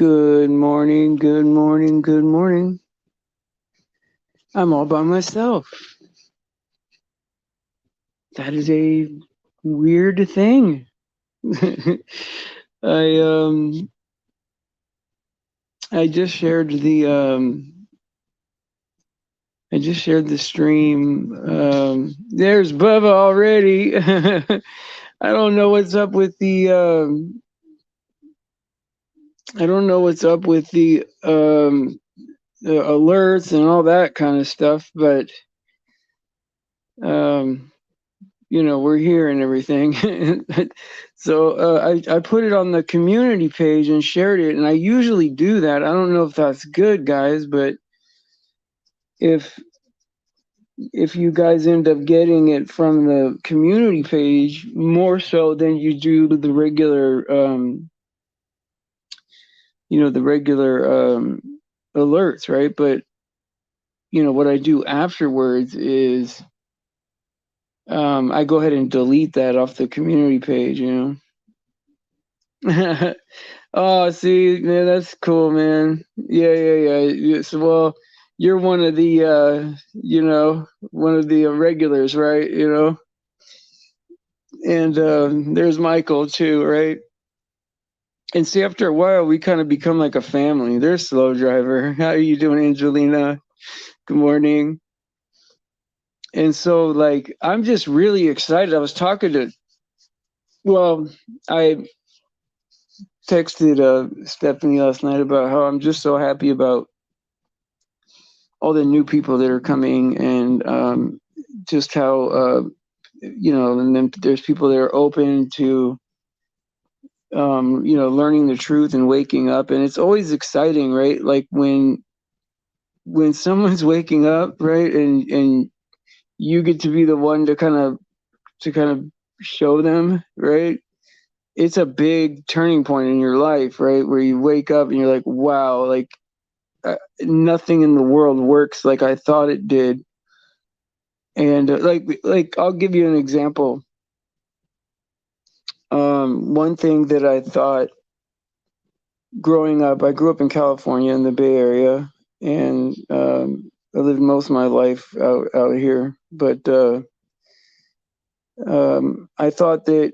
Good morning, good morning, good morning. I'm all by myself. That is a weird thing. I um I just shared the I just shared the stream. There's Bubba already. I don't know what's up with the I don't know what's up with the alerts and all that kind of stuff, but um we're here and everything. So I put it on the community page and shared it, and I usually do that. I don't know if that's good, guys, but if if you guys end up getting it from the community page more so than you do the regular the regular alerts, right? But what I do afterwards is I go ahead and delete that off the community page, Oh, see, man, that's cool, man. Yeah. Yes, well, you're one of the, one of the regulars, right? And there's Michael too, right? And see, after a while, we kind of become like a family. There's Slow Driver. How are you doing, Angelina? Good morning. And so, like, I'm just really excited. I was talking to, well, I texted Stephanie last night about how I'm just so happy about all the new people that are coming, and just how and then there's people that are open to learning the truth and waking up, and it's always exciting, right? Like when someone's waking up, right, and you get to be the one to kind of show them, right? It's a big turning point in your life, right, where you wake up and you're like, wow, like nothing in the world works like I thought it did. And like I'll give you an example. One thing that I thought growing up, I grew up in California in the Bay Area, and I lived most of my life out here. But I thought that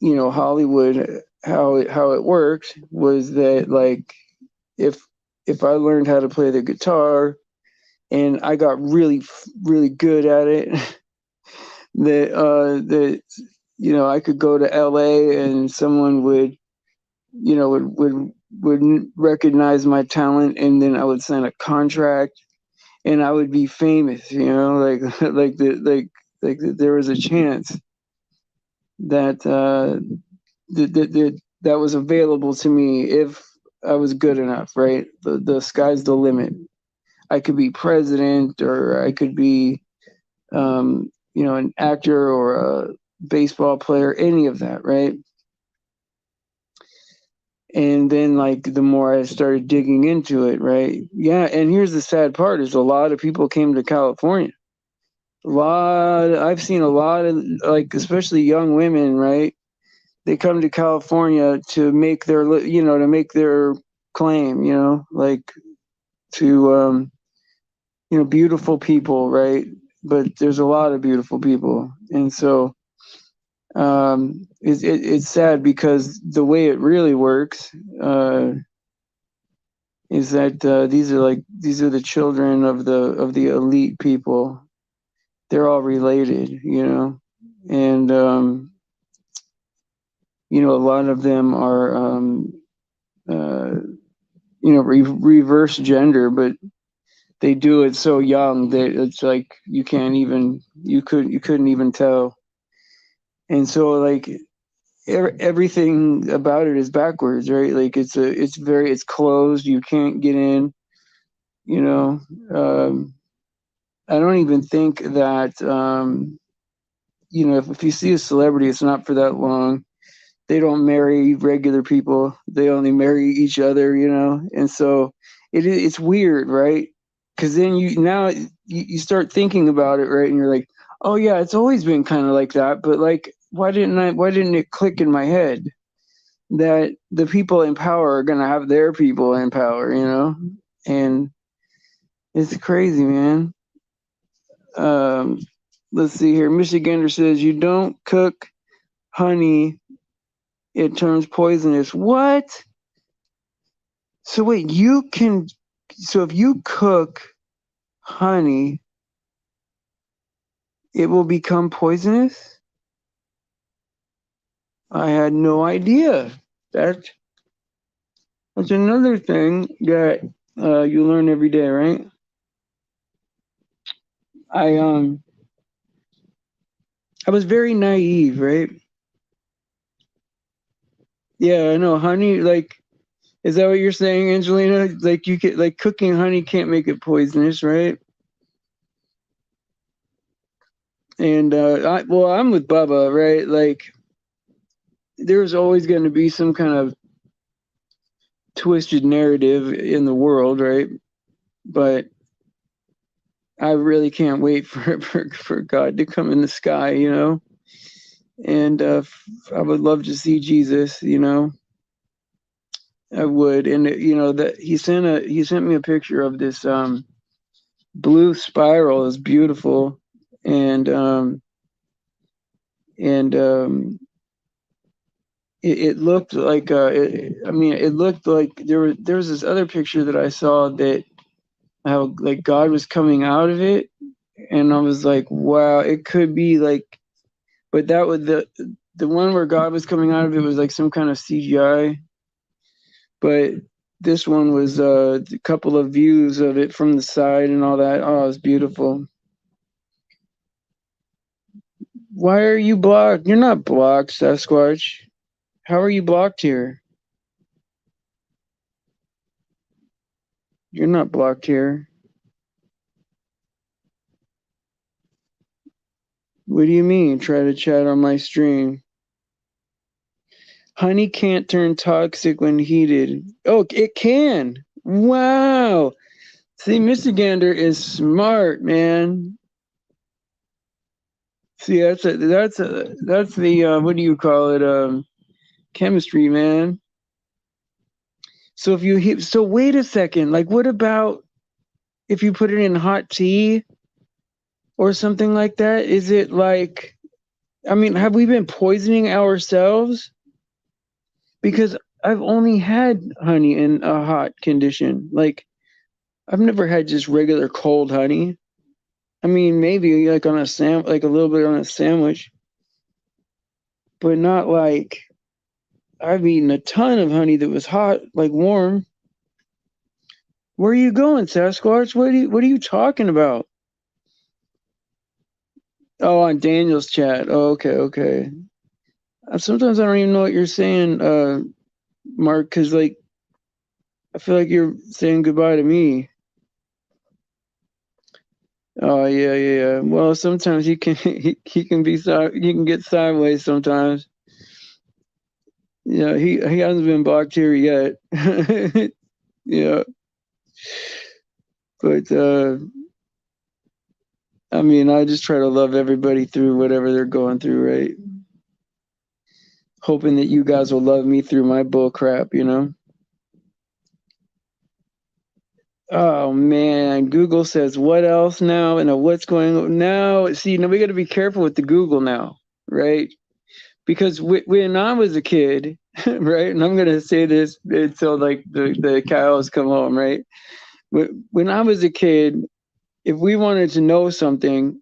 Hollywood, how it worked was that, like, if if I learned how to play the guitar and I got really really good at it, that I could go to LA and someone would recognize my talent, and then I would sign a contract and I would be famous, like there was a chance that that was available to me if I was good enough, right? The sky's the limit. I could be president, or I could be an actor or a baseball player, any of that, right? And then, like, the more I started digging into it, right? Yeah, and here's the sad part: is a lot of people came to California. I've seen a lot of, like, especially young women, right? They come to California to make their claim, like, to beautiful people, right? But there's a lot of beautiful people, and so it's sad because the way it really works is that these are the children of the elite people. They're all related, and a lot of them are uh, reverse gender, but they do it so young that it's like you couldn't even tell. And so, like, everything about it is backwards, right? Like, it's closed. You can't get in. You know, I don't even think that if you see a celebrity, it's not for that long. They don't marry regular people. They only marry each other. And so it's weird, right? Because then you start thinking about it, right? And you're like, oh yeah, it's always been kind of like that. But, like, why didn't it click in my head? that the people in power are going to have their people in power, you know? And it's crazy, man. Um, let's see here. Michigander says, you don't cook honey, it turns poisonous. What? So wait, so if you cook honey, it will become poisonous? I had no idea. That's another thing that you learn every day, right? I was very naive, right? Yeah, I know. Honey, like, is that what you're saying, Angelina? Like, you could, like, cooking honey can't make it poisonous, right? And I'm with Bubba, right? Like, there's always going to be some kind of twisted narrative in the world, right? But I really can't wait for God to come in the sky, you know? And I would love to see Jesus, you know? I would. And, you know, that he sent me a picture of this blue spiral. It's beautiful. And, it looked like, it looked like there was this other picture that I saw that how like God was coming out of it, and I was like, wow, it could be like, but that was the one where God was coming out of it was like some kind of CGI, but this one was a couple of views of it from the side and all that. Oh, it's beautiful. Why are you blocked? You're not blocked, Sasquatch. How are you blocked here? You're not blocked here. What do you mean? Try to chat on my stream. Honey can't turn toxic when heated. Oh, it can. Wow. See, Michigander is smart, man. See, that's the what do you call it? Chemistry, man. So if you heat, so wait a second. Like, what about if you put it in hot tea or something like that? Is it like, I mean, have we been poisoning ourselves? Because I've only had honey in a hot condition. Like, I've never had just regular cold honey. I mean, maybe like on like a little bit on a sandwich, but not like I've eaten a ton of honey that was hot, like warm. Where are you going, Sasquatch? What are you talking about? Oh, on Daniel's chat. Oh, okay, okay. Sometimes I don't even know what you're saying, Mark, because like I feel like you're saying goodbye to me. Oh yeah, yeah, yeah. Well, sometimes he can he can be he can get sideways sometimes. Yeah, he hasn't been blocked here yet. Yeah, but I mean, I just try to love everybody through whatever they're going through, right? Hoping that you guys will love me through my bull crap, you know? Oh man, Google says what else now? And what's going on now? See, now we got to be careful with the Google now, right? Because when I was a kid, right? And I'm gonna say this until like the cows come home, right? When I was a kid, if we wanted to know something,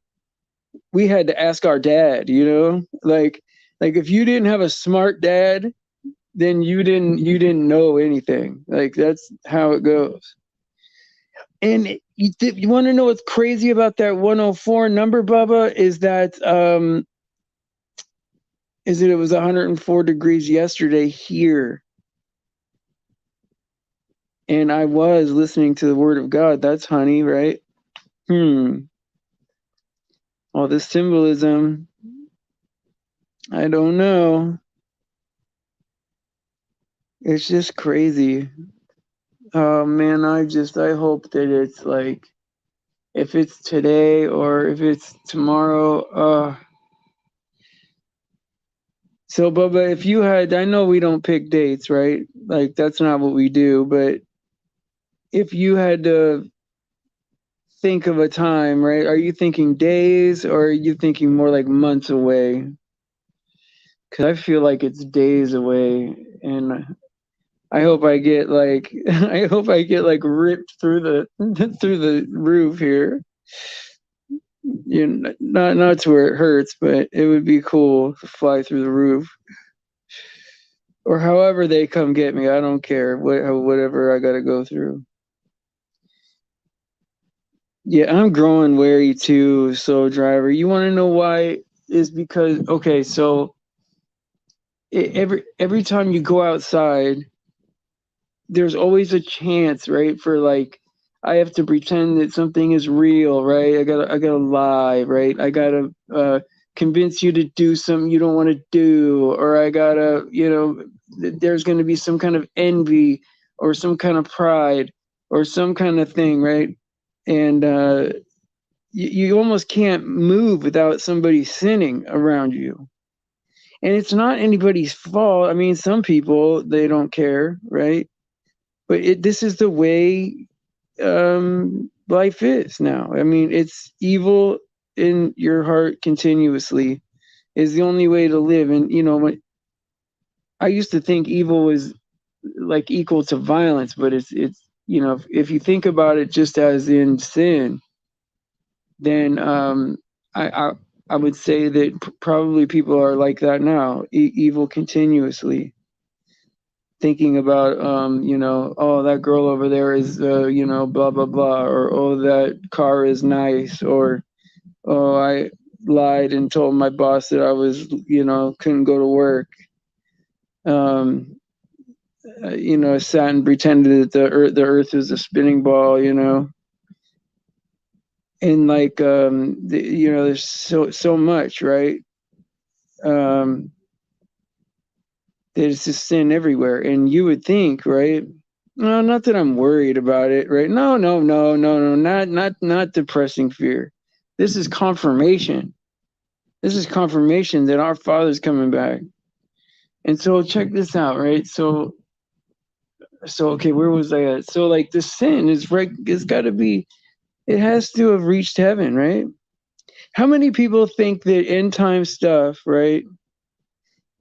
we had to ask our dad, you know? Like if you didn't have a smart dad, then you didn't know anything. Like that's how it goes. And you want to know what's crazy about that 104 number, Bubba? Is that it was 104 degrees yesterday here, and I was listening to the Word of God. That's honey, right? All this symbolism. I don't know. It's just crazy. Oh man, I hope that it's like if it's today or if it's tomorrow. So, Bubba, if you had, I know we don't pick dates, right? Like, that's not what we do. But if you had to think of a time, right? Are you thinking days or are you thinking more like months away? Because I feel like it's days away. And I hope I get like, I hope I get like ripped through the, through the roof here. You know, not to where it hurts, but it would be cool to fly through the roof. Or however they come get me, I don't care. Whatever I got to go through. Yeah, I'm growing wary too. So, driver, you want to know why? Is because okay, so every time you go outside, there's always a chance, right? For like, I have to pretend that something is real, right? I gotta lie, right? I gotta convince you to do something you don't want to do, or I gotta, there's gonna be some kind of envy or some kind of pride or some kind of thing, right? And you almost can't move without somebody sinning around you. And it's not anybody's fault. I mean, some people, they don't care, right? But this is the way life is now. I mean, it's evil in your heart continuously is the only way to live. And, when I used to think evil was like equal to violence, but if you think about it just as in sin, then I, I I would say that probably people are like that now, evil continuously, thinking about oh, that girl over there is blah blah blah, or oh, that car is nice, or oh, I lied and told my boss that I was couldn't go to work. Sat and pretended that the earth is a spinning ball, and like there's so much, right? um there's just sin everywhere, and you would think, right? No, not that I'm worried about it, right? No, no, no, no, no, not depressing fear. This is confirmation. This is confirmation that our Father's coming back. And so check this out, right? So okay, where was I at? So like the sin is right, it's gotta be, it has to have reached heaven, right? How many people think that end time stuff, right,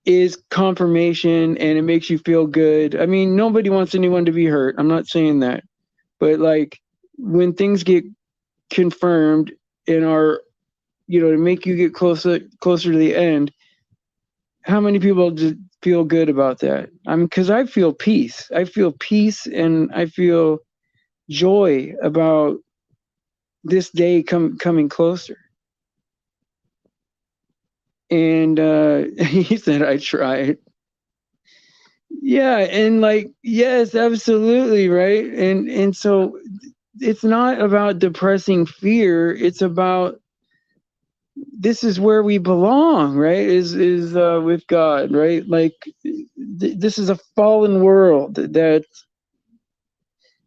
is confirmation and it makes you feel good? I mean, nobody wants anyone to be hurt. I'm not saying that. But like when things get confirmed in our, to make you get closer to the end, how many people just feel good about that? I mean, because I feel peace. I feel peace and I feel joy about this day coming closer. And he said, I tried. Yeah, and like, yes, absolutely, right. And so it's not about depressing fear. It's about, this is where we belong, right? Is with God, right? Like this is a fallen world that,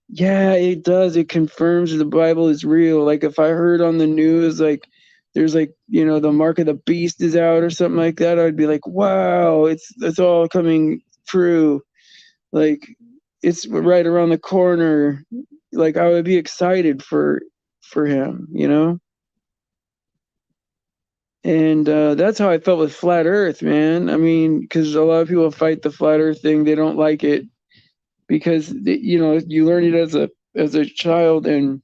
yeah, it does. It confirms the Bible is real. Like if I heard on the news, like there's like, the mark of the beast is out or something like that, I'd be like, wow, it's all coming true. Like it's right around the corner. Like I would be excited for him, And that's how I felt with flat Earth, man. I mean, because a lot of people fight the flat Earth thing; they don't like it because you learn it as a child, and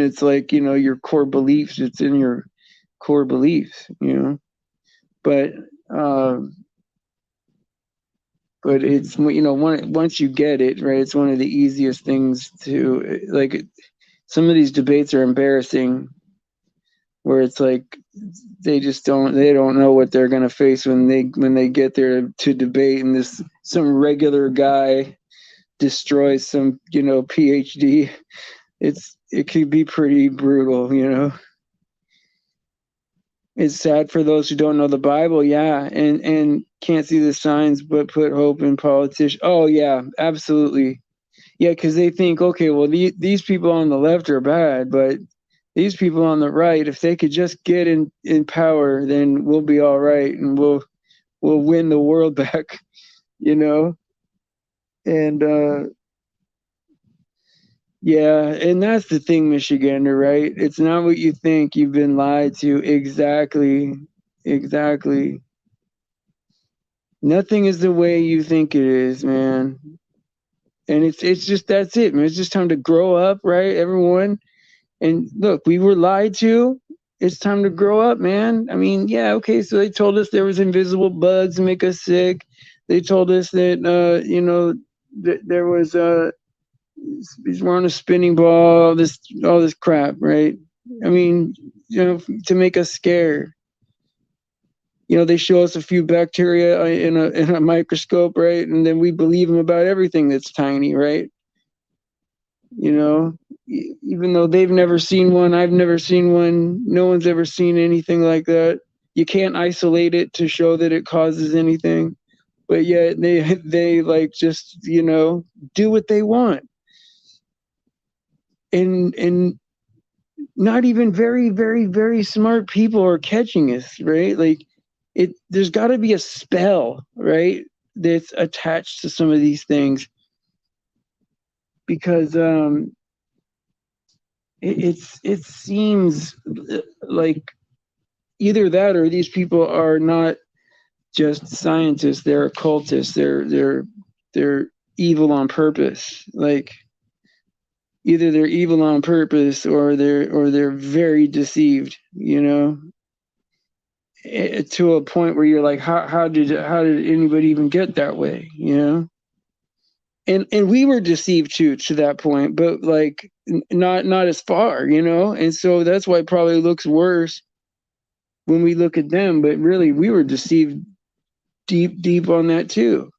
it's like your core beliefs. It's in your core beliefs, But but it's once you get it right, it's one of the easiest things to like. Some of these debates are embarrassing where it's like they don't know what they're going to face when they get there to debate, and some regular guy destroys some PhD. It could be pretty brutal. It's sad for those who don't know the Bible, yeah, and can't see the signs but put hope in politicians. Oh yeah, absolutely. Yeah, because they think, okay, well these people on the left are bad, but these people on the right, if they could just get in power, then we'll be all right, and we'll win the world back, you know. And yeah, and that's the thing, Michigander, right? It's not what you think. You've been lied to. Exactly. Exactly. Nothing is the way you think it is, man. And it's just, that's it, man. It's just time to grow up, right? Everyone. And look, we were lied to. It's time to grow up, man. I mean, yeah, okay, so they told us there was invisible bugs that make us sick. They told us that that there was we're on a spinning ball, all this crap, right? I mean, to make us scared. They show us a few bacteria in a microscope, right? And then we believe them about everything that's tiny, right? Even though they've never seen one, I've never seen one, no one's ever seen anything like that. You can't isolate it to show that it causes anything, but yet they like just do what they want. And not even very, very, very smart people are catching us, right? Like there's got to be a spell, right, that's attached to some of these things, because it seems like either that or these people are not just scientists, they're occultists, they're evil on purpose. Like either they're evil on purpose or they're very deceived, to a point where you're like, how did anybody even get that way, and we were deceived too, to that point, but like not as far, and so that's why it probably looks worse when we look at them, but really we were deceived deep on that too.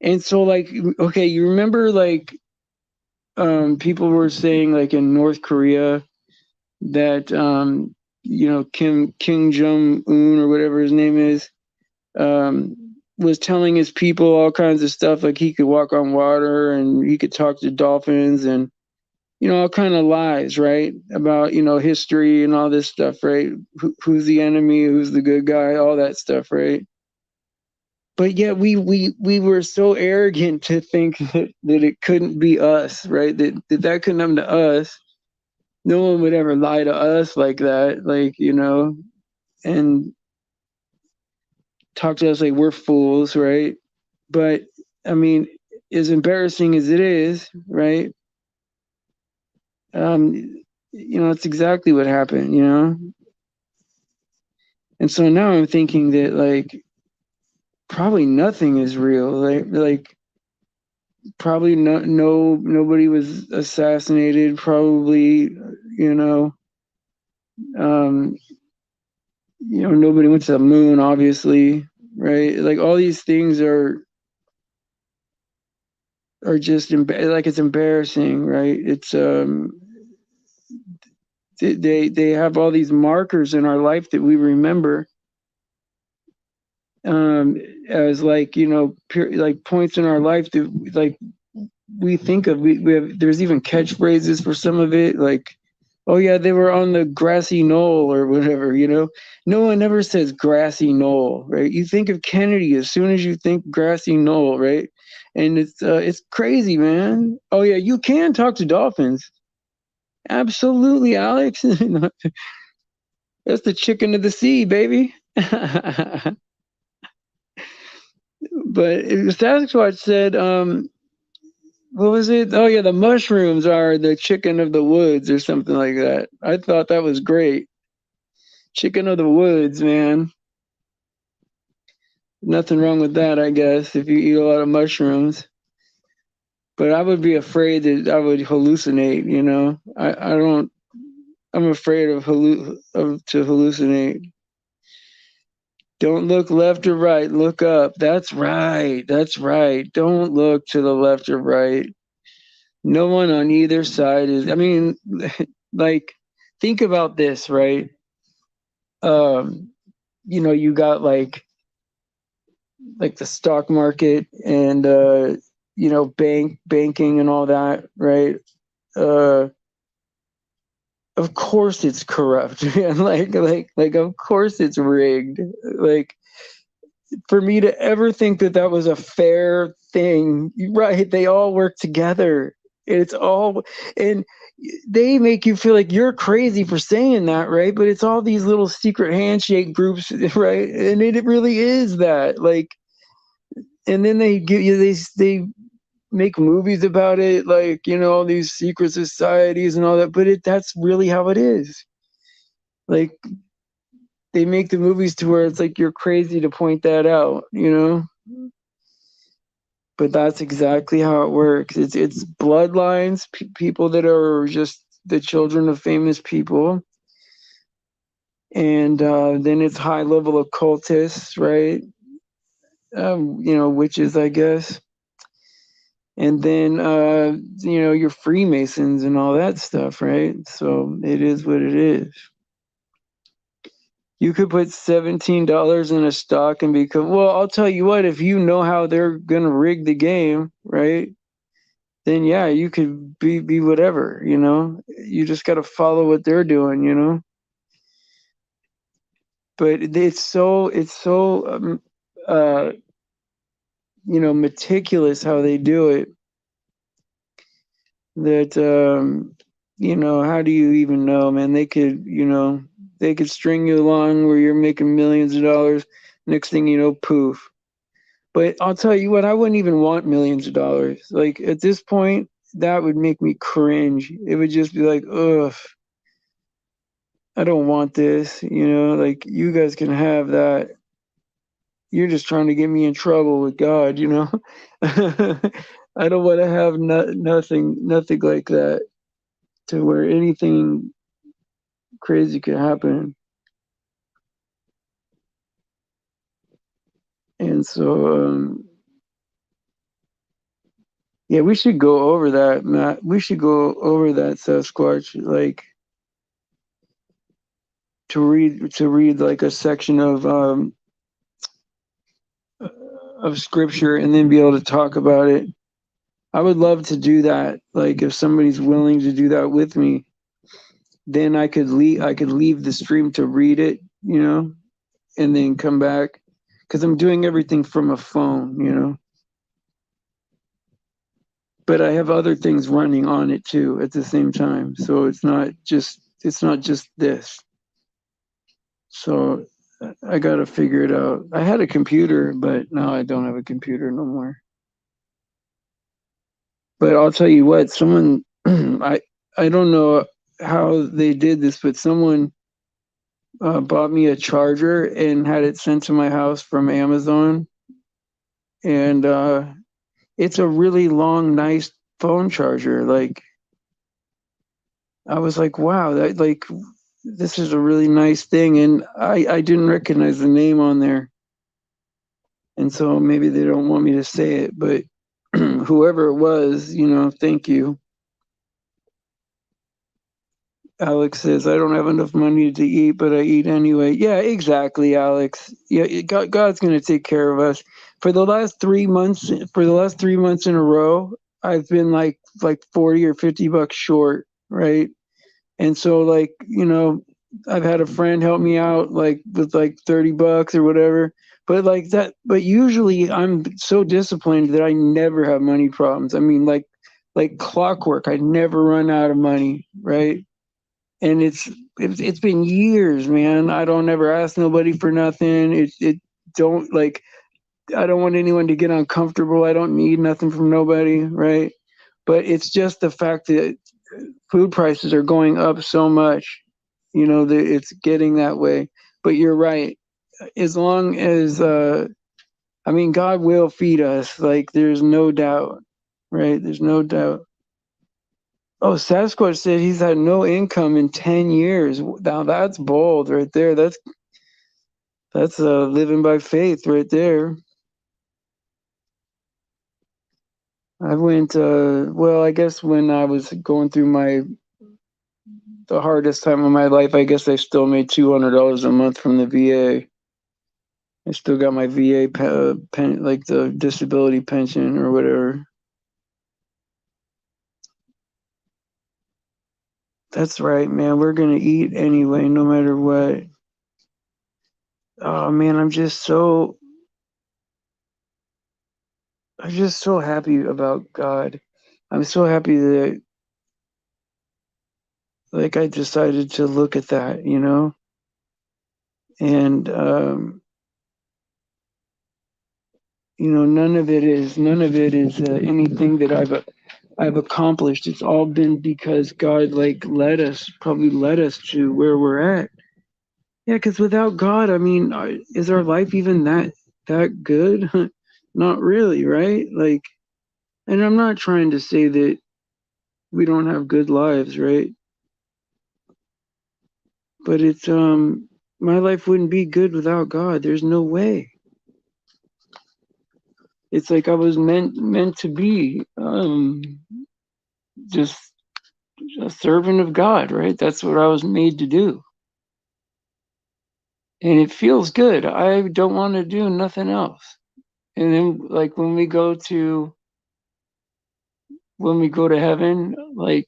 And so, like, okay, you remember, like, people were saying, like, in North Korea that Kim Jong Un, or whatever his name is, was telling his people all kinds of stuff, like he could walk on water and he could talk to dolphins, and all kind of lies, right, about history and all this stuff, right? Who's the enemy, who's the good guy, all that stuff, right? But yet we were so arrogant to think that it couldn't be us, right? That couldn't happen to us. No one would ever lie to us like that, like, and talk to us like we're fools, right? But I mean, as embarrassing as it is, right? It's exactly what happened, And so now I'm thinking that, like, probably nothing is real. Like probably nobody was assassinated. Probably, um, nobody went to the moon, obviously, right? Like all these things are just like, it's embarrassing, right? It's they have all these markers in our life that we remember, as like like points in our life that, like, we think of. We have, there's even catchphrases for some of it, like, oh yeah, they were on the grassy knoll or whatever, No one ever says grassy knoll, right? You think of Kennedy as soon as you think grassy knoll, right? And it's crazy, man. Oh yeah, you can talk to dolphins. Absolutely, Alex. That's the chicken of the sea, baby. But Sasquatch said, what was it? Oh yeah, the mushrooms are the chicken of the woods or something like that. I thought that was great. Chicken of the woods, man. Nothing wrong with that, I guess, if you eat a lot of mushrooms. But I would be afraid that I would hallucinate, I don't, I'm afraid of to hallucinate. Don't look left or right, look up. That's right. That's right. Don't look to the left or right. No one on either side is, I mean, like, think about this, right? Um, you got like the stock market and banking and all that, right? of course it's corrupt, man. Like of course it's rigged. Like, for me to ever think that that was a fair thing, right? They all work together. It's all, and they make you feel like you're crazy for saying that, right? But it's all these little secret handshake groups, right? And it really is that, like, and then they give you they make movies about it, like, you know, all these secret societies and all that. But that's really how it is. Like, they make the movies to where it's like you're crazy to point that out, you know? But that's exactly how it works. It's bloodlines, people that are just the children of famous people, and then it's high level occultists, right? You know, witches, I guess, and then you know, your Freemasons and all that stuff, right? So it is what it is. You could put $17 in a stock and become, well, I'll tell you what, if you know how they're gonna rig the game, right? Then yeah, you could be whatever, you know. You just got to follow what they're doing, you know. But it's so uh you know, meticulous how they do it, that you know, how do you even know, man? They could, you know, they could string you along where you're making millions of dollars. Next thing you know, poof. But I'll tell you what, I wouldn't even want millions of dollars. Like, at this point, that would make me cringe. It would just be like, ugh, I don't want this, you know, like, you guys can have that. You're just trying to get me in trouble with God, you know. I don't want to have nothing like that, to where anything crazy could happen. And so, yeah, we should go over that, Matt. We should go over that, Sasquatch, like, to read like a section of scripture and then be able to talk about it. I would love to do that. Like, if somebody's willing to do that with me, then I could leave the stream to read it, you know, and then come back, because I'm doing everything from a phone, you know. But I have other things running on it too at the same time, so it's not just this. So I got to figure it out. I had a computer, but now I don't have a computer no more. But I'll tell you what, someone I don't know how they did this, but someone bought me a charger and had it sent to my house from Amazon, and it's a really long, nice phone charger. Like, I was like, wow, that, like, this is a really nice thing, and I didn't recognize the name on there, and so maybe they don't want me to say it, but whoever it was, you know, thank you. Alex says, I don't have enough money to eat, but I eat anyway. Yeah, exactly, Alex. Yeah, God's going to take care of us. For the last 3 months in a row, I've been like 40 or $50 short, right? And so, like, you know, I've had a friend help me out, like, with like $30 or whatever. But like that, but usually I'm so disciplined that I never have money problems. I mean, like clockwork, I never run out of money, right? And it's been years, man. I don't ever ask nobody for nothing. It don't, like, I don't want anyone to get uncomfortable. I don't need nothing from nobody, right? But it's just the fact that food prices are going up so much, you know, that it's getting that way. But you're right. As long as I mean, God will feed us. Like, there's no doubt, right? There's no doubt. Oh, Sasquatch said he's had no income in 10 years. Now that's bold right there. That's living by faith right there. I went well, I guess when I was going through the hardest time of my life, I guess I still made $200 a month from the VA. I still got my VA like the disability pension or whatever. That's right, man. We're gonna eat anyway, no matter what. Oh man, I'm just so happy about God. I'm so happy that like I decided to look at that, you know? And you know, none of it is anything that I've accomplished. It's all been because God like probably led us to where we're at. Yeah, because without God, I mean, is our life even that good? Not really, right? Like, and I'm not trying to say that we don't have good lives, right? But it's my life wouldn't be good without God. There's no way. It's like I was meant to be just a servant of God, right? That's what I was made to do. And it feels good. I don't want to do nothing else. And then like when we go to heaven, like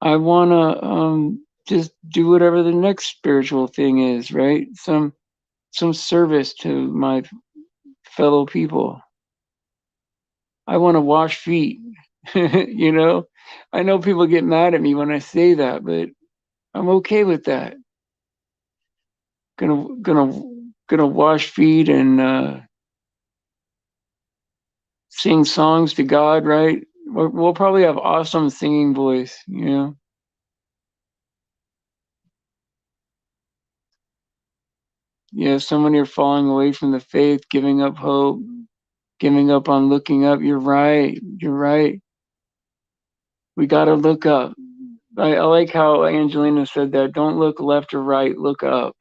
I want to just do whatever the next spiritual thing is, right? Some service to my fellow people. I want to wash feet. You know, I know people get mad at me when I say that, but I'm okay with that. Gonna wash feet and sing songs to God, right? We'll probably have awesome singing voice, you know. Yeah, so many are falling away from the faith, giving up hope, giving up on looking up. You're right. You're right. We got to look up. I like how Angelina said that. Don't look left or right, look up.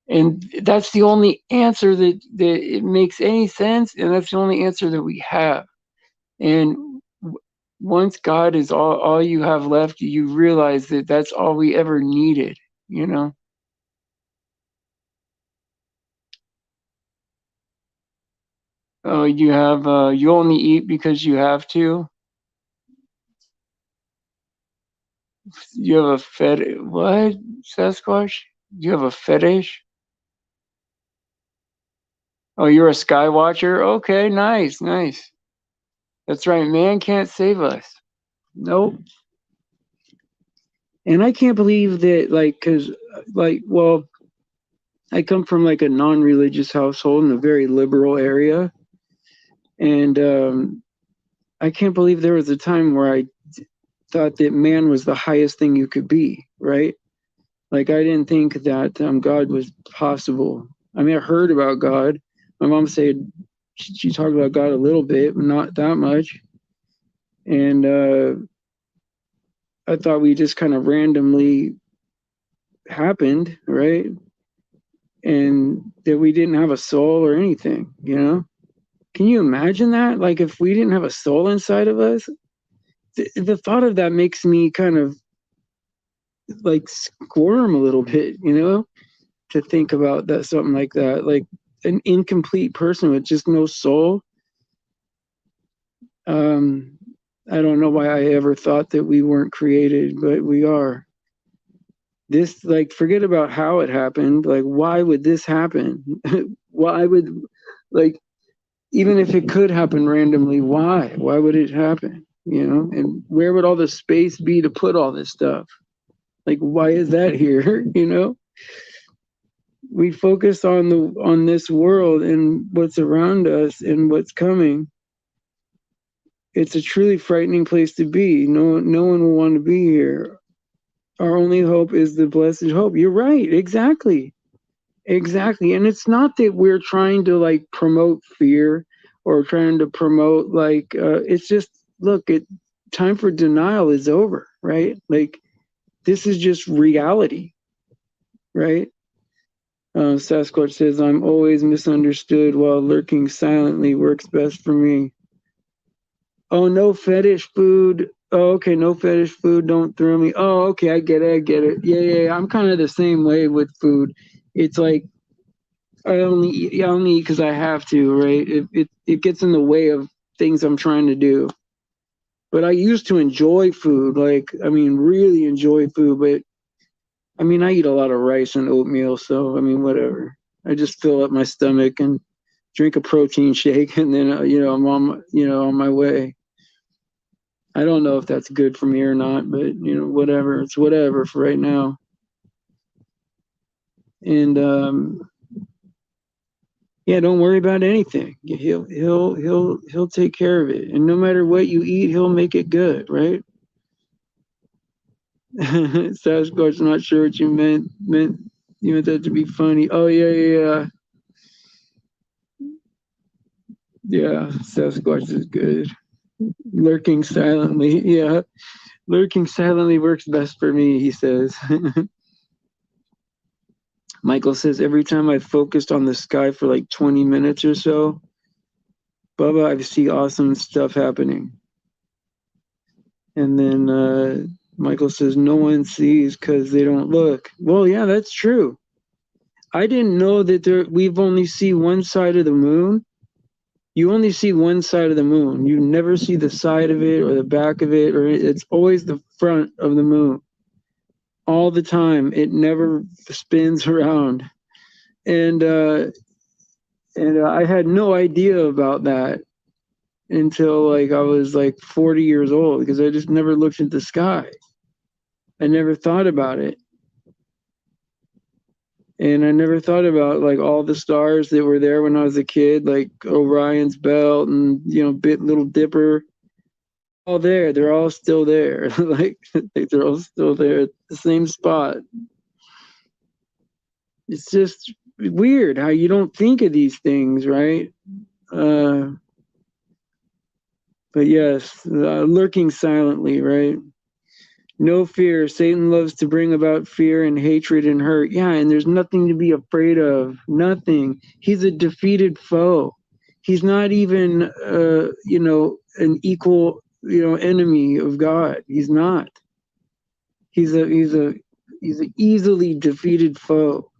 And that's the only answer that it makes any sense. And that's the only answer that we have. And once God is all you have left, you realize that that's all we ever needed, you know? You only eat because you have to. You have a what? Sasquatch? You have a fetish? Oh, you're a sky watcher? Okay, nice, nice. That's right. Man can't save us. Nope. And I can't believe that, like, cause, like, well, I come from like a non-religious household in a very liberal area, and I can't believe there was a time where I thought that man was the highest thing you could be, right? Like I didn't think that God was possible. I mean, I heard about God. My mom said she talked about God a little bit, but not that much. And I thought we just kind of randomly happened, right? And that we didn't have a soul or anything, you know? Can you imagine that? Like if we didn't have a soul inside of us, the thought of that makes me kind of like squirm a little bit, you know, to think about that, something like that, like an incomplete person with just no soul. Um, I don't know why I ever thought that we weren't created, but we are. This, like, forget about how it happened. Like, why would this happen? Why would, like, even if it could happen randomly, why? Why would it happen? You know, and where would all the space be to put all this stuff? Like, why is that here? You know, we focus on this world and what's around us and what's coming. It's a truly frightening place to be. No one will want to be here. Our only hope is the blessed hope. You're right. Exactly. Exactly. And it's not that we're trying to like promote fear or trying to promote like it's just look, it time for denial is over, right? Like this is just reality, right? Sasquatch says, I'm always misunderstood while lurking silently works best for me. Oh, no fetish food. Oh, okay, no fetish food. Don't throw me. Oh, okay, I get it. I get it. Yeah. I'm kind of the same way with food. It's like I only eat because I have to, right? It gets in the way of things I'm trying to do. But I used to enjoy food, like, I mean, really enjoy food. But I mean, I eat a lot of rice and oatmeal, so I mean, whatever. I just fill up my stomach and drink a protein shake, and then I'm on my way. I don't know if that's good for me or not, but whatever. It's whatever for right now. And yeah, don't worry about anything. He'll take care of it. And no matter what you eat, he'll make it good, right? Sasquatch, not sure what you meant. You meant that to be funny. Oh yeah. Yeah, Sasquatch is good. Lurking silently. Yeah. Lurking silently works best for me, he says. Michael says, every time I focused on the sky for like 20 minutes or so, Bubba, I see awesome stuff happening. And then Michael says, no one sees because they don't look. Well, yeah, that's true. I didn't know that we've only see one side of the moon. You only see one side of the moon. You never see the side of it or the back of it, or it's always the front of the moon. All the time. It never spins around. And I had no idea about that until like I was like 40 years old, because I just never looked at the sky. I never thought about it. And I never thought about like all the stars that were there when I was a kid, like Orion's Belt and Little Dipper. All there, they're all still there. like they're all still there at the same spot. It's just weird how you don't think of these things, right? But yes, lurking silently, right? No fear. Satan loves to bring about fear and hatred and hurt. Yeah, and there's nothing to be afraid of. Nothing. He's a defeated foe. He's not even, an equal, enemy of God. He's not. He's an easily defeated foe.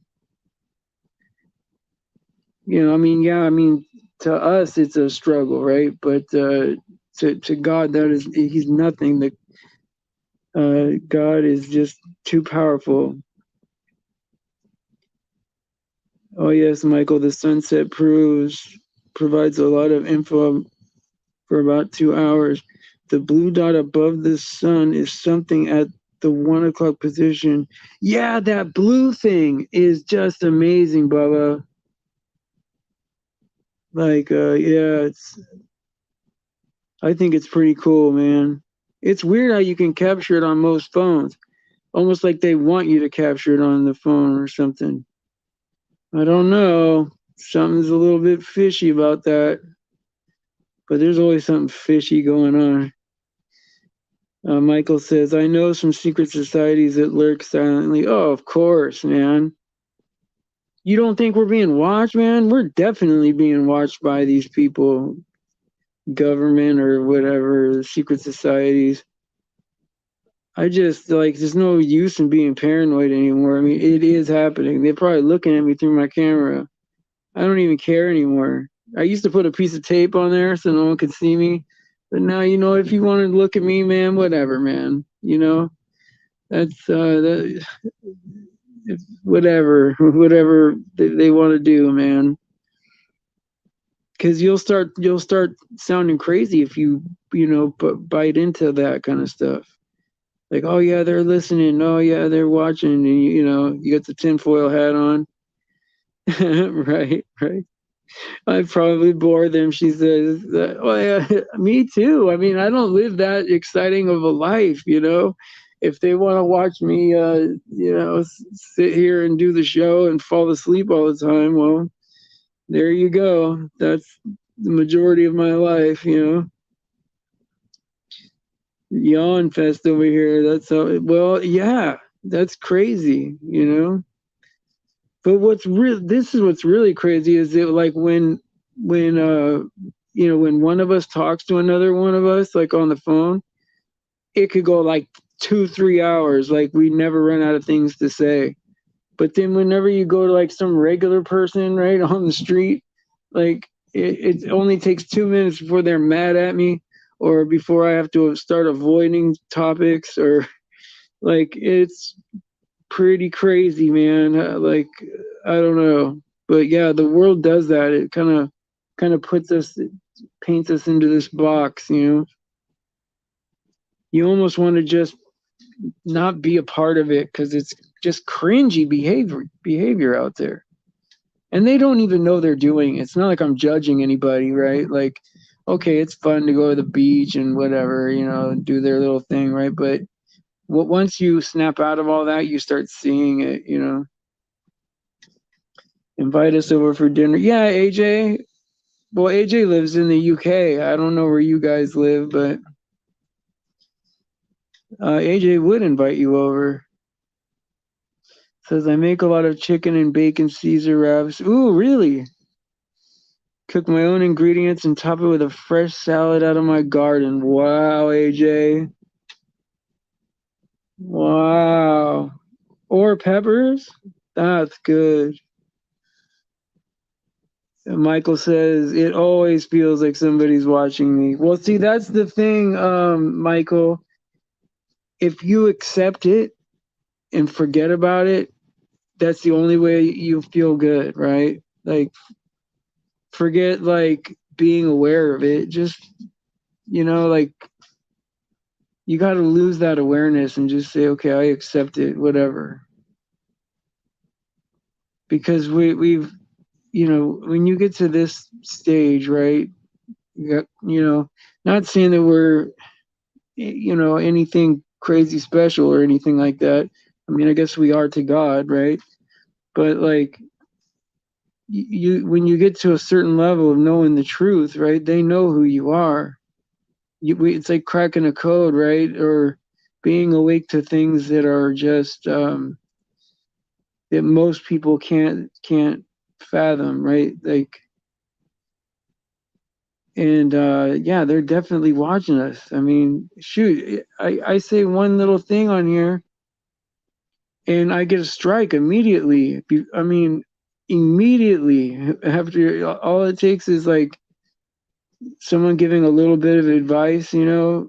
To us it's a struggle, right? But to God, he's nothing. God is just too powerful. Oh yes, Michael, the sunset provides a lot of info for about 2 hours. The blue dot above the sun is something at the 1 o'clock position. Yeah, that blue thing is just amazing, Bubba. Like, yeah, I think it's pretty cool, man. It's weird how you can capture it on most phones. Almost like they want you to capture it on the phone or something. I don't know. Something's a little bit fishy about that. But there's always something fishy going on. Michael says, I know some secret societies that lurk silently. Oh, of course, man. You don't think we're being watched, man? We're definitely being watched by these people, government or whatever, secret societies. I just there's no use in being paranoid anymore. I mean, it is happening. They're probably looking at me through my camera. I don't even care anymore. I used to put a piece of tape on there so no one could see me. But now, if you want to look at me, man, whatever, man. That's whatever they want to do, man. Because you'll start sounding crazy if you bite into that kind of stuff. Like, oh yeah, they're listening. Oh yeah, they're watching. And you got the tinfoil hat on. Right. I probably bore them. She says, oh yeah, me too. I mean, I don't live that exciting of a life, If they want to watch me, sit here and do the show and fall asleep all the time, well, there you go. That's the majority of my life, Yawn fest over here. That's how. Well, yeah, that's crazy, But this is what's really crazy is that like when one of us talks to another one of us like on the phone, it could go like 2-3 hours. Like we never run out of things to say. But then whenever you go to like some regular person right on the street, like it only takes 2 minutes before they're mad at me or before I have to start avoiding topics, or like it's pretty crazy, man. Like I don't know, but yeah, the world does that. It kind of puts us, paints us into this box. You almost want to just not be a part of it because it's just cringy behavior out there, and they don't even know they're doing it. It's not like I'm judging anybody, right? Like, okay, it's fun to go to the beach and whatever, do their little thing, right? But once you snap out of all that, you start seeing it. Invite us over for dinner. Yeah, AJ. Well, AJ lives in the UK. I don't know where you guys live, but AJ would invite you over. Says, I make a lot of chicken and bacon Caesar wraps. Ooh, really? Cook my own ingredients and top it with a fresh salad out of my garden. Wow, AJ. Wow. Or peppers? That's good. And Michael says, it always feels like somebody's watching me. Well, see, that's the thing, Michael. If you accept it and forget about it, that's the only way you feel good, right? Like, forget like being aware of it. Just, like, you got to lose that awareness and just say, okay, I accept it, whatever. Because we've, when you get to this stage, right? Not saying that we're, anything crazy special or anything like that. I mean, I guess we are to God, right? But like, when you get to a certain level of knowing the truth, right? They know who you are. It's like cracking a code, right? Or being awake to things that are just that most people can't fathom, right? Like, and yeah, they're definitely watching us. I mean, shoot, I say one little thing on here, and I get a strike immediately. I mean, immediately after, all it takes is like someone giving a little bit of advice, medical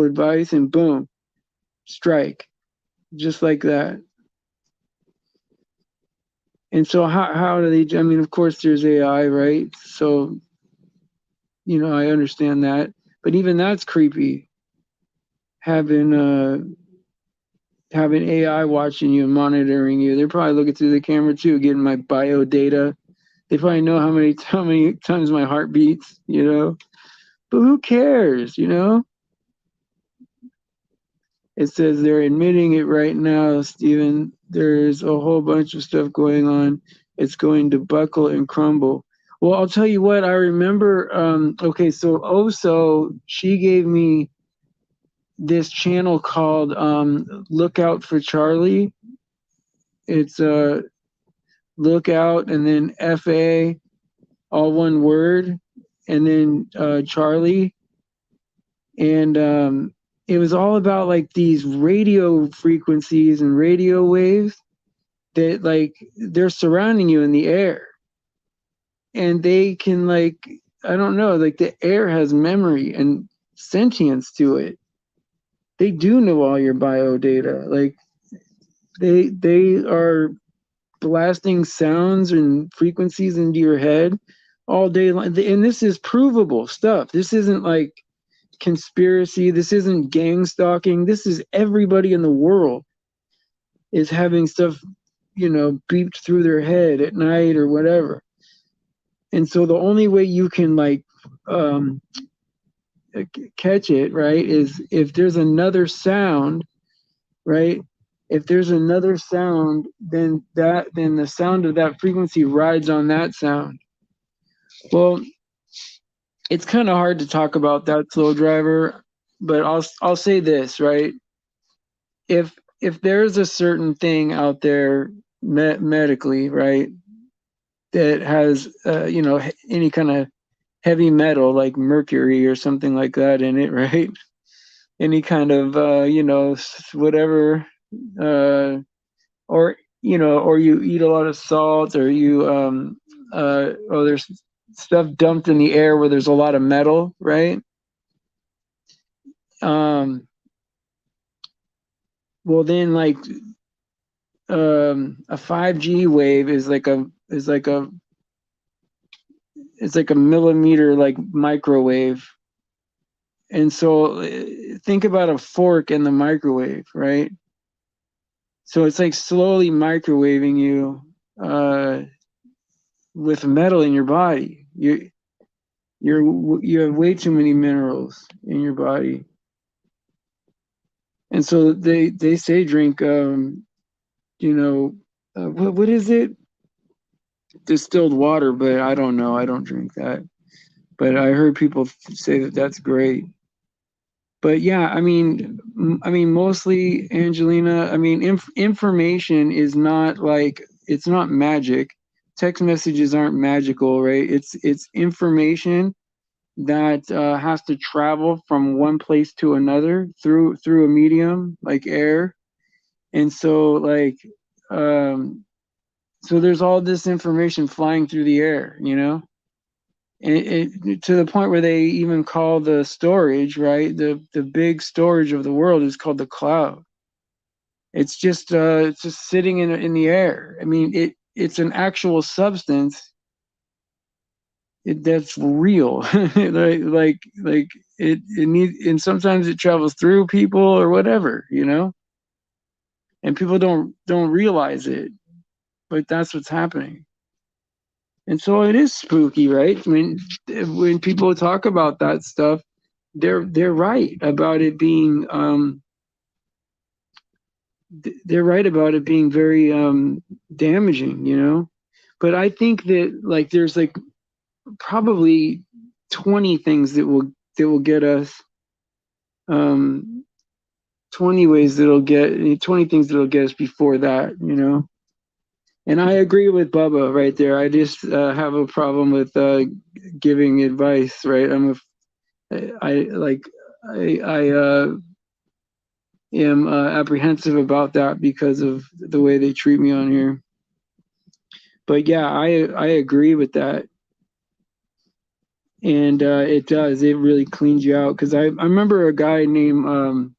advice, and boom, strike, just like that. And so how do they? I mean, of course, there's AI, right? So I understand that, but even that's creepy. Having AI watching you and monitoring you. They're probably looking through the camera too, getting my bio data. They probably know how many times my heart beats. But who cares? It says they're admitting it right now, Stephen. There's a whole bunch of stuff going on. It's going to buckle and crumble. Well, I'll tell you what, I remember, okay, so Oso, she gave me this channel called Look Out for Charlie. It's Look Out and then FA, all one word, and then Charlie. And it was all about like these radio frequencies and radio waves that like they're surrounding you in the air. And they can like, I don't know, like the air has memory and sentience to it. They do know all your bio data. Like they are blasting sounds and frequencies into your head all day long. And this is provable stuff. This isn't like conspiracy. This isn't gang stalking. This is everybody in the world is having stuff, beeped through their head at night or whatever. And so the only way you can like catch it, right, is if there's another sound, right? If there's another sound, then the sound of that frequency rides on that sound. Well, it's kind of hard to talk about that, Slow Driver, but I'll say this, right? If there's a certain thing out there medically, right, that has any kind of heavy metal like mercury or something like that in it, right? Any kind of whatever, or or you eat a lot of salt, or you there's stuff dumped in the air where there's a lot of metal, right? Um, well, then like a 5G wave is like a it's like a millimeter like microwave. And so think about a fork in the microwave, right? So it's like slowly microwaving you with metal in your body. You have way too many minerals in your body. And so they say drink you know what is it? Distilled water, but I don't know. I don't drink that. But I heard people say that that's great. But yeah, I mean, mostly Angelina. I mean, information is not like it's not magic. Text messages aren't magical, right? It's information that has to travel from one place to another through a medium like air, and so like um, so there's all this information flying through the air, you know, to the point where they even call the storage, right? The big storage of the world is called the cloud. It's just sitting in the air. I mean, it's an actual substance that's real. Like it needs, and sometimes it travels through people or whatever, you know, and people don't realize it, but that's what's happening. And so it is spooky, right? I mean, when people talk about that stuff, they're right about it being they're right about it being very damaging, you know. But I think that like there's like probably 20 things that will get us um 20 ways that'll get 20 things that'll get us before that, you know. And I agree with Bubba right there. I just have a problem with giving advice, right? I like I am apprehensive about that because of the way they treat me on here. But yeah, I agree with that, and it does. It really cleans you out because I remember a guy named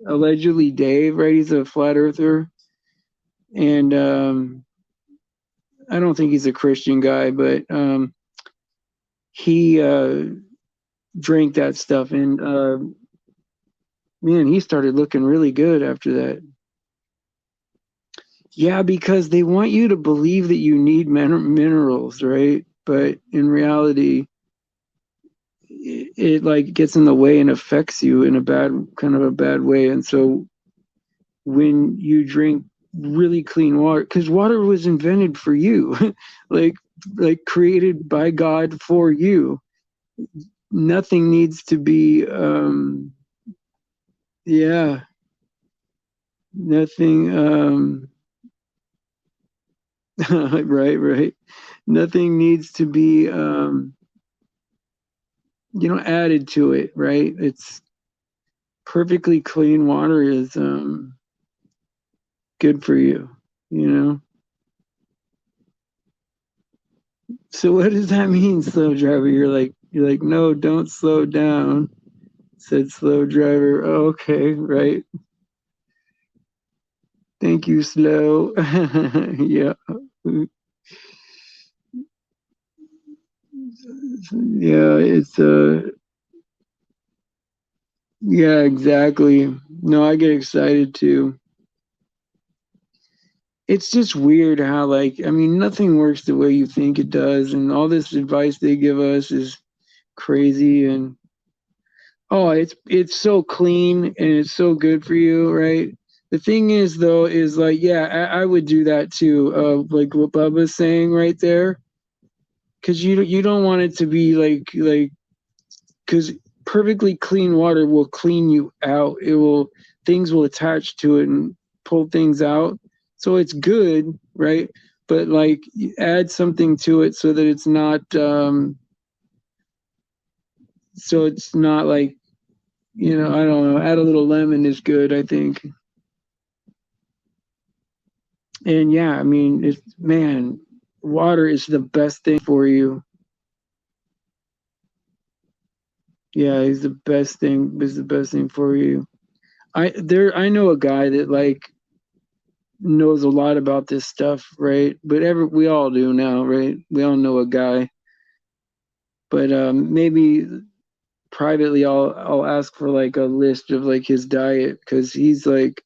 allegedly Dave, right? He's a flat earther, and I don't think he's a Christian guy, but he drank that stuff, and man, he started looking really good after that. Yeah, because they want you to believe that you need minerals, right? But in reality, it like gets in the way and affects you in a bad kind of a bad way. And so when you drink really clean water, because water was invented for you, like like created by God for you. Nothing needs to be yeah, nothing right. Nothing needs to be added to it, right? It's perfectly clean water is good for you, you know. So what does that mean, slow driver? You're like, no, don't slow down, said slow driver. Oh, okay, right. Thank you, slow. Yeah. Yeah, it's yeah, exactly. No, I get excited too. It's just weird how like I mean nothing works the way you think it does, and all this advice they give us is crazy. And oh, it's so clean and it's so good for you, right? The thing is though is like yeah, I would do that too, like what Bubba's saying right there, because you don't want it to be like because perfectly clean water will clean you out. It will things will attach to it and pull things out. So it's good, right? But like add something to it so that it's not like I don't know. Add a little lemon is good, I think. And yeah, I mean, it's man, water is the best thing for you. Yeah, he's the best thing. Is the best thing for you. I know a guy that like knows a lot about this stuff, right? But we all do now, right? We all know a guy. But maybe privately I'll ask for like a list of like his diet because he's like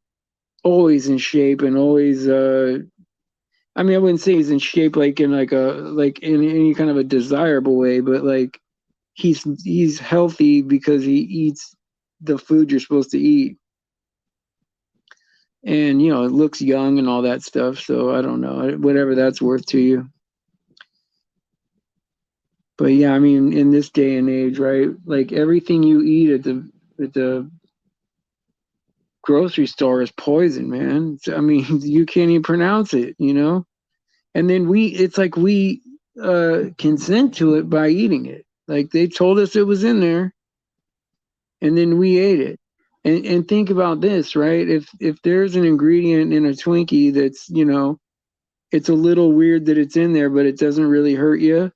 always in shape and always I mean I wouldn't say he's in shape like in like a like in any kind of a desirable way, but like he's healthy because he eats the food you're supposed to eat. And you know, it looks young and all that stuff, so I don't know, whatever that's worth to you. But yeah, I mean in this day and age, right? Like everything you eat at the grocery store is poison, man. I mean, you can't even pronounce it, you know? And then it's like we consent to it by eating it. Like they told us it was in there, and then we ate it. And think about this, right? If there's an ingredient in a Twinkie that's, you know, it's a little weird that it's in there, but it doesn't really hurt you.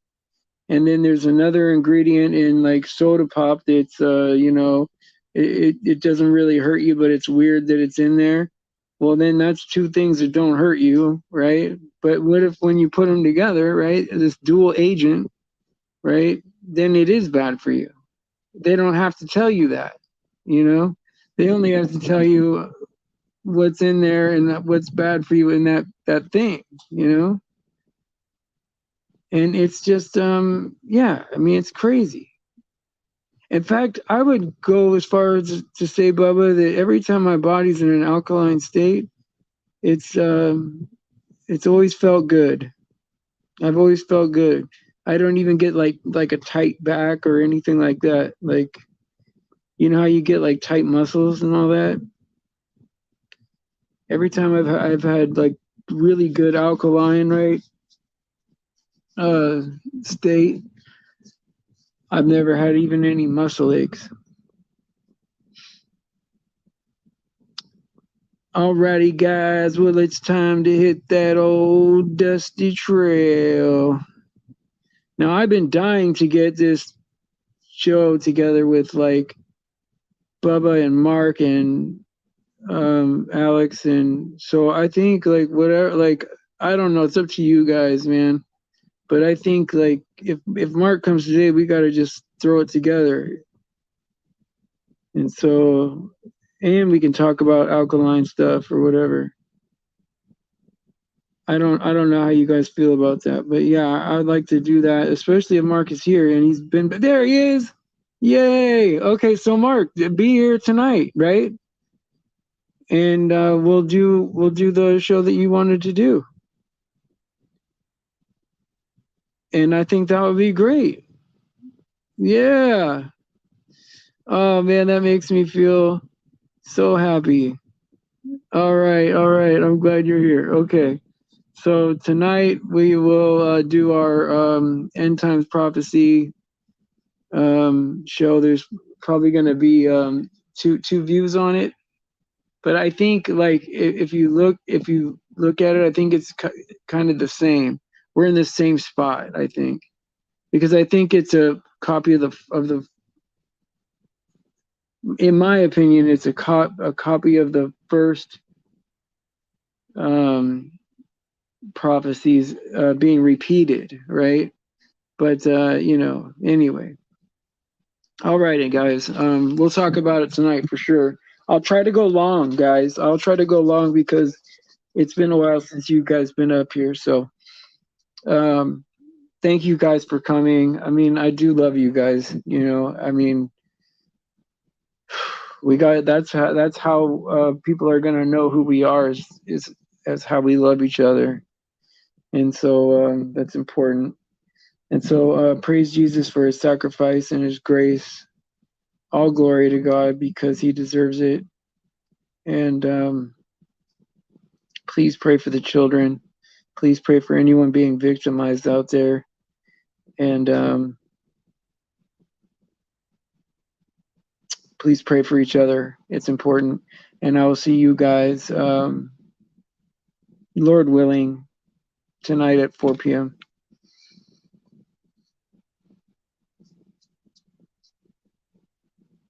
And then there's another ingredient in like soda pop that's you know, it doesn't really hurt you, but it's weird that it's in there. Well, then that's two things that don't hurt you, right? But what if when you put them together, right, this dual agent, right, then it is bad for you. They don't have to tell you that, you know. They only have to tell you what's in there and what's bad for you in that thing, you know. And it's just yeah, I mean it's crazy. In fact, I would go as far as to say, Bubba, that every time my body's in an alkaline state, it's it's always felt good. I've always felt good. I don't even get like a tight back or anything like that. Like you know how you get like tight muscles and all that. Every time I've had like really good alkaline right uh state, I've never had even any muscle aches. Alrighty, guys. Well, it's time to hit that old dusty trail. Now, I've been dying to get this show together with like Bubba and Mark and Alex, and so I think like whatever, like I don't know. It's up to you guys, man. But I think like if Mark comes today, we got to just throw it together, and so and we can talk about alkaline stuff or whatever. I don't know how you guys feel about that, but yeah, I'd like to do that, especially if Mark is here and he's been. But there he is! Yay! Okay, so Mark, be here tonight, right? And we'll do the show that you wanted to do, and I think that would be great. Yeah. Oh man, that makes me feel so happy. All right. I'm glad you're here. Okay. So tonight we will do our end times prophecy show. There's probably going to be two views on it, but I think like if you look at it, I think it's kind of the same. We're in the same spot, I think, because I think it's a copy of the. In my opinion, it's a copy of the first um, prophecies being repeated, right? But you know, anyway. All righty, guys. We'll talk about it tonight for sure. I'll try to go long, guys. I'll try to go long because it's been a while since you guys been up here. So, um, thank you guys for coming. I mean, I do love you guys. You know, I mean, we got that's how people are gonna know who we are is as how we love each other, and so that's important. And so, praise Jesus for his sacrifice and his grace. All glory to God because he deserves it. And please pray for the children. Please pray for anyone being victimized out there. And please pray for each other. It's important. And I will see you guys, Lord willing, tonight at 4 p.m.